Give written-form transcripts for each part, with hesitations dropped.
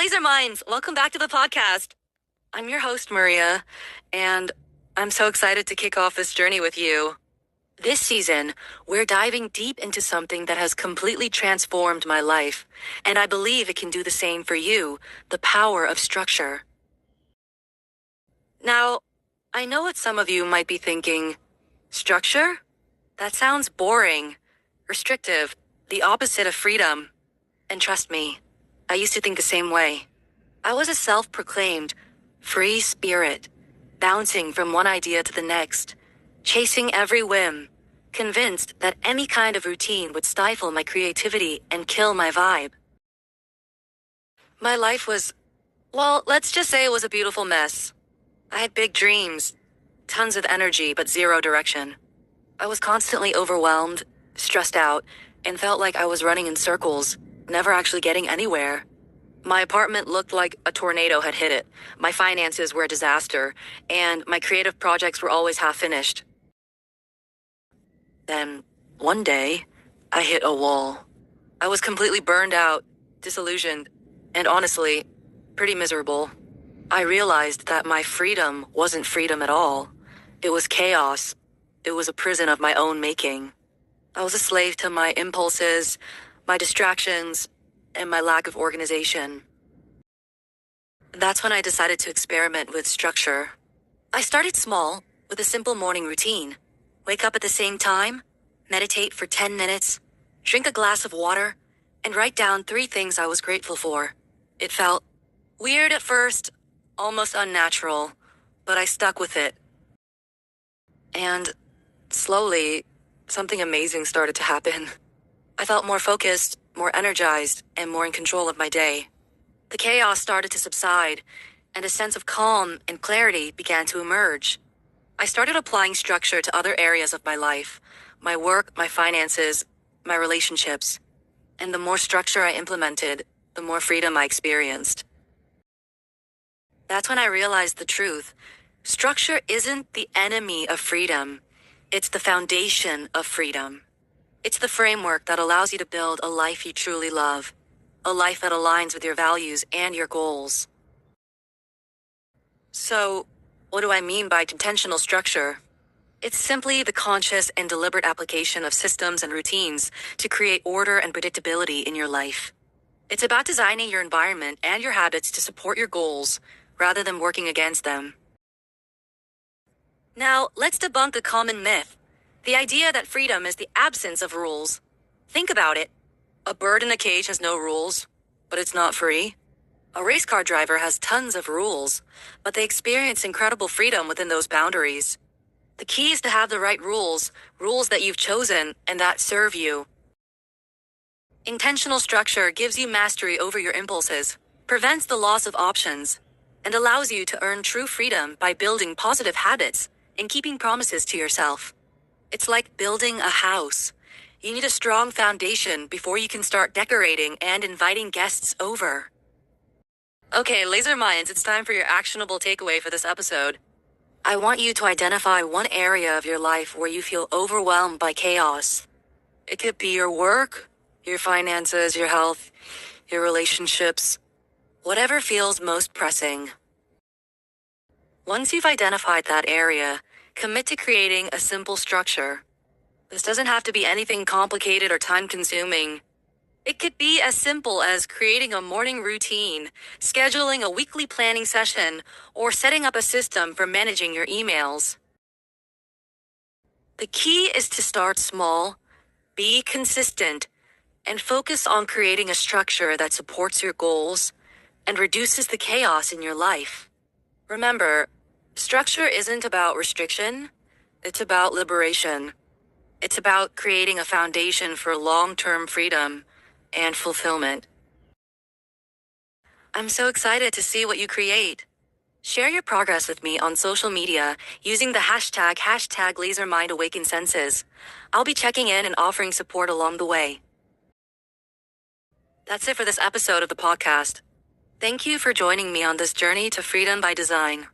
Laser Minds! Welcome back to the podcast. I'm your host, Maria, and I'm so excited to kick off this journey with you. This season, we're diving deep into something that has completely transformed my life, and I believe it can do the same for you, the power of structure. Now, I know what some of you might be thinking. Structure? That sounds boring, restrictive, the opposite of freedom. And trust me, I used to think the same way. I was a self-proclaimed free spirit, bouncing from one idea to the next, chasing every whim, convinced that any kind of routine would stifle my creativity and kill my vibe. My life was, well, let's just say it was a beautiful mess. I had big dreams, tons of energy, but zero direction. I was constantly overwhelmed, stressed out, and felt like I was running in circles, never actually getting anywhere. My apartment looked like a tornado had hit it. My finances were a disaster, and my creative projects were always half finished. Then, one day, I hit a wall. I was completely burned out, disillusioned, and honestly, pretty miserable. I realized that my freedom wasn't freedom at all. It was chaos. It was a prison of my own making. I was a slave to my impulses, my distractions, and my lack of organization. That's when I decided to experiment with structure. I started small, with a simple morning routine. Wake up at the same time, meditate for 10 minutes, drink a glass of water, and write down 3 things I was grateful for. It felt weird at first, almost unnatural, but I stuck with it. And slowly, something amazing started to happen. I felt more focused, more energized, and more in control of my day. The chaos started to subside, and a sense of calm and clarity began to emerge. I started applying structure to other areas of my life, my work, my finances, my relationships. And the more structure I implemented, the more freedom I experienced. That's when I realized the truth. Structure isn't the enemy of freedom. It's the foundation of freedom. It's the framework that allows you to build a life you truly love, a life that aligns with your values and your goals. So, what do I mean by intentional structure? It's simply the conscious and deliberate application of systems and routines to create order and predictability in your life. It's about designing your environment and your habits to support your goals, rather than working against them. Now, let's debunk a common myth. The idea that freedom is the absence of rules. Think about it. A bird in a cage has no rules, but it's not free. A race car driver has tons of rules, but they experience incredible freedom within those boundaries. The key is to have the right rules that you've chosen and that serve you. Intentional structure gives you mastery over your impulses, prevents the loss of options, and allows you to earn true freedom by building positive habits and keeping promises to yourself. It's like building a house. You need a strong foundation before you can start decorating and inviting guests over. Okay, Laser Minds, it's time for your actionable takeaway for this episode. I want you to identify one area of your life where you feel overwhelmed by chaos. It could be your work, your finances, your health, your relationships, whatever feels most pressing. Once you've identified that area, commit to creating a simple structure. This doesn't have to be anything complicated or time-consuming. It could be as simple as creating a morning routine, scheduling a weekly planning session, or setting up a system for managing your emails. The key is to start small, be consistent, and focus on creating a structure that supports your goals and reduces the chaos in your life. Remember, structure isn't about restriction, it's about liberation. It's about creating a foundation for long-term freedom and fulfillment. I'm so excited to see what you create. Share your progress with me on social media using the hashtag #LaserMindAwakenSenses. I'll be checking in and offering support along the way. That's it for this episode of the podcast. Thank you for joining me on this journey to freedom by design.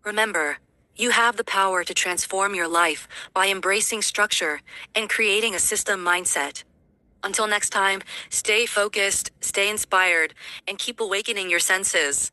Remember, you have the power to transform your life by embracing structure and creating a system mindset. Until next time, stay focused, stay inspired, and keep awakening your senses.